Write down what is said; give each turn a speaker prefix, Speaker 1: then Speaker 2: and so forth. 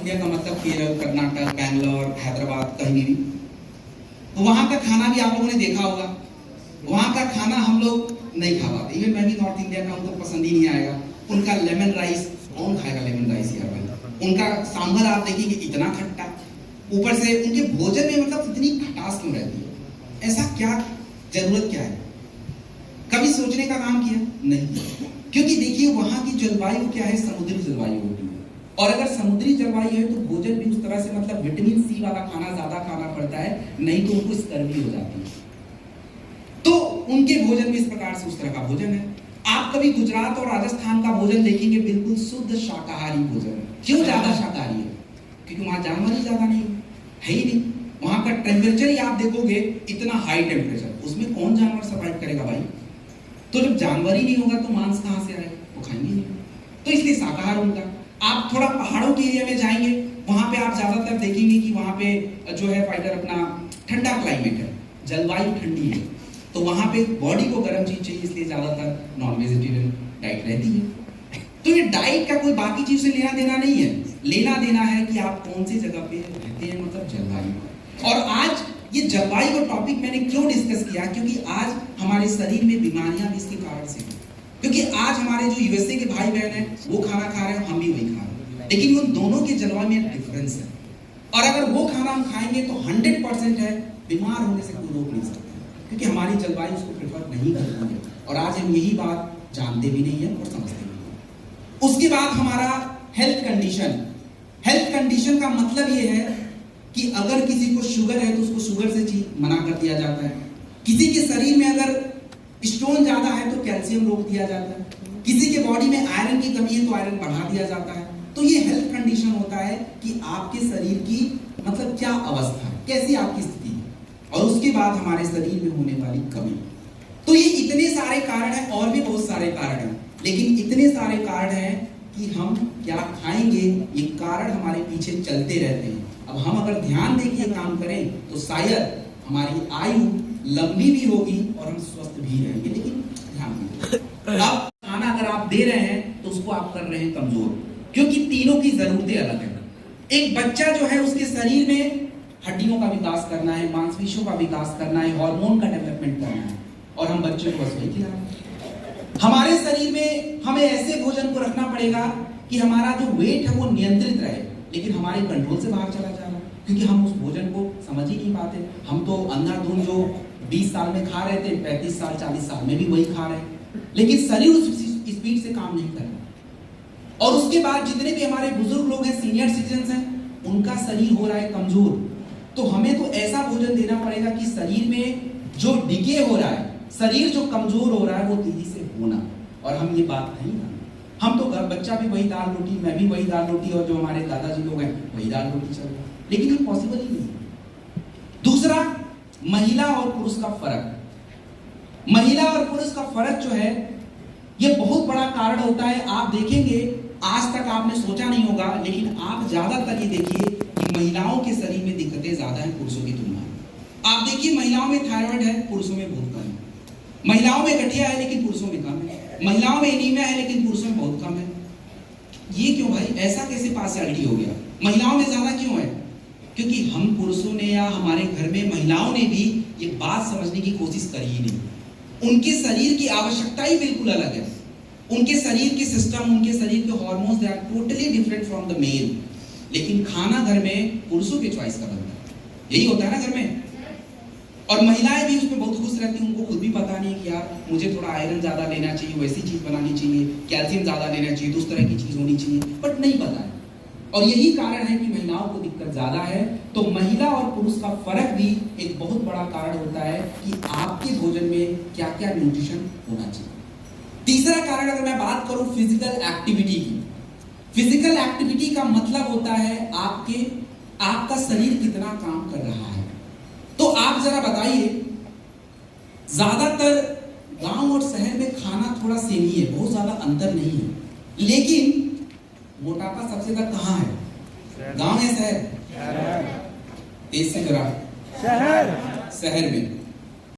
Speaker 1: India का मतलब केरल, कर्नाटक, बैंगलोर, हैदराबाद, कहीं भी, तो वहाँ का खाना भी आप लोगों ने देखा होगा। वहाँ का खाना हम लोग नहीं खा पाते। इवन मैं भी नॉर्थ इंडिया का हूँ तो पसंद ही नहीं आएगा। उनका लेमन राइस, कौन खाएगा लेमन राइस यार भाई। उनका सांभर आप देखिए इतना खट्टा, ऊपर से उनके भोजन में मतलब इतनी खटास क्यों रहती है, ऐसा क्या जरूरत क्या है? कभी सोचने का काम किया? नहीं किया। क्योंकि देखिए वहां की जलवायु क्या है, समुद्री जलवायु होती है, और अगर समुद्री जलवायु है तो भोजन भी उस तरह से मतलब विटामिन सी वाला खाना ज्यादा खाना पड़ता है, नहीं तो उनको स्कर्वी हो जाती है। तो उनके भोजन में इस प्रकार से उस तरह का भोजन है। आप कभी गुजरात और राजस्थान का भोजन देखेंगे, बिल्कुल शुद्ध शाकाहारी भोजन है। क्यों ज्यादा शाकाहारी है? क्योंकि वहां जानवर ही ज्यादा नहीं है ही नहीं। वहां का टेम्परेचर ही आप देखोगे इतना हाई टेम्परेचर, उसमें कौन जानवर सर्वाइव करेगा भाई? तो जब जानवर ही नहीं होगा तो मांस कहां से आएगा? वो खाएंगे नहीं। तो इसलिए शाकाहार उनका। आप थोड़ा पहाड़ों के एरिया में जाएंगे, वहां पे आप ज्यादातर देखेंगे कि वहां पे जो है फाइटर अपना ठंडा क्लाइमेट है, जलवायु ठंडी है, तो वहां पे बॉडी को गर्म चीज चाहिए, इसलिए ज्यादातर नॉन वेजिटेरियन डाइट रहती है। तो ये डाइट का कोई बाकी चीज से लेना देना नहीं है, लेना देना है कि आप कौन सी जगह पे रहते हैं, मतलब जलवायु। और आज ये जलवायु का टॉपिक मैंने क्यों डिस्कस किया? क्योंकि आज हमारे शरीर में बीमारियां भी इसके कारण से हैं। क्योंकि आज हमारे जो यूएसए के भाई बहन हैं वो खाना खा रहे हैं, हम भी वही खा रहे हैं, लेकिन उन दोनों के जलवायु में डिफरेंस है। और अगर वो खाना हम खाएंगे तो 100% है बीमार होने से कोई रोक नहीं सकता, क्योंकि हमारी जलवायु उसको प्रेफर नहीं करती है। और आज हम यही बात जानते भी नहीं है और समझते भी नहीं। उसके बाद हमारा हेल्थ कंडीशन। हेल्थ कंडीशन का मतलब ये है कि अगर किसी को शुगर है तो उसको शुगर से मना कर दिया जाता है। किसी के शरीर में अगर स्टोन ज्यादा है तो कैल्शियम रोक दिया जाता है। किसी के बॉडी में आयरन की कमी है तो आयरन बढ़ा दिया जाता है। तो ये हेल्थ कंडीशन होता है कि आपके शरीर की मतलब क्या अवस्था है, कैसी आपकी स्थिति है, और उसके बाद हमारे शरीर में होने वाली कमी। तो ये इतने सारे कारण हैं, और भी बहुत सारे कारण हैं, लेकिन इतने सारे कारण हैं कि हम क्या खाएंगे ये कारण हमारे पीछे चलते रहते हैं। अब हम अगर ध्यान देके ये काम करें तो शायद हमारी आयु लंबी भी होगी और हम स्वस्थ भी रहेंगे, लेकिन ध्यान दीजिए। अब खाना अगर आप दे रहे हैं तो उसको आप कर रहे हैं कमजोर, क्योंकि तीनों की जरूरतें अलग हैं। एक बच्चा जो है उसके शरीर में हड्डियों का विकास करना है, मांसपेशियों का विकास करना है, हार्मोन का डेवलपमेंट करना है, और हम बच्चों को बस वही खिला रहे हैं। हमारे शरीर में हमें ऐसे भोजन को रखना पड़ेगा कि हमारा जो वेट है वो नियंत्रित रहे, लेकिन हमारे कंट्रोल से बाहर चला जा रहा है, क्योंकि हम उस भोजन को समझ ही नहीं पाते। हम तो अंधाधुंध जो 20 साल में खा रहे थे 35 साल 40 साल में भी वही खा रहे हैं, लेकिन शरीर उस स्पीड से काम नहीं कर रहा। और उसके बाद जितने भी हमारे बुजुर्ग लोग हैं, सीनियर सिटीजन हैं, उनका शरीर हो रहा है कमजोर। तो हमें तो ऐसा भोजन देना पड़ेगा कि शरीर में जो डिके हो रहा है, शरीर जो कमजोर हो रहा है वो तेजी से होना। और हम ये बात नहीं मानते। हम तो घर बच्चा भी वही दाल रोटी, मैं भी वही दाल रोटी, और जो हमारे दादाजी लोग हैं वही दाल रोटी चल रहा है, लेकिन ये पॉसिबल ही नहीं। दूसरा, महिला और पुरुष का फर्क। महिला और पुरुष का फर्क जो है ये बहुत बड़ा कारण होता है। आप देखेंगे आज तक आपने सोचा नहीं होगा, लेकिन आप ज्यादातर ये देखिए कि महिलाओं के शरीर में दिक्कतें ज्यादा हैं पुरुषों की तुलना में। आप देखिए महिलाओं में थायराइड है, पुरुषों में बहुत कम है। महिलाओं में गठिया है लेकिन पुरुषों में कम है। महिलाओं में एनीमिया है लेकिन पुरुषों में बहुत कम है। ये क्यों भाई? ऐसा कैसे पार्शियलिटी हो गया? महिलाओं में ज्यादा क्यों है? क्योंकि हम पुरुषों ने या हमारे घर में महिलाओं ने भी ये बात समझने की कोशिश करी ही नहीं। उनके शरीर की आवश्यकता ही बिल्कुल अलग है। उनके शरीर के सिस्टम, उनके शरीर के hormones they are totally different from the male. लेकिन खाना घर में पुरुषों के चॉइस का बनता है, यही होता है ना घर में। और महिलाएं भी उसमें बहुत खुश रहती हैं। उनको खुद भी पता नहीं कि यार मुझे थोड़ा आयरन ज्यादा लेना चाहिए, वैसी चीज बनानी चाहिए, कैल्शियम ज्यादा लेना चाहिए, तो उस तरह की चीज होनी चाहिए, बट नहीं पता है। और यही कारण है कि महिलाओं को दिक्कत ज्यादा है। तो महिला और पुरुष का फर्क भी एक बहुत बड़ा कारण होता है कि आपके भोजन में क्या क्या न्यूट्रिशन होना चाहिए। तीसरा कारण अगर मैं बात करूं फिजिकल एक्टिविटी की, फिजिकल एक्टिविटी का मतलब होता है आपका शरीर कितना काम कर रहा है। तो आप जरा बताइए, ज्यादातर गांव और शहर में खाना थोड़ा सेम ही है, बहुत ज्यादा अंतर नहीं है, लेकिन मोटापा सबसे ज्यादा कहाँ है? गांव या शहर? तेज से जरा शहर में।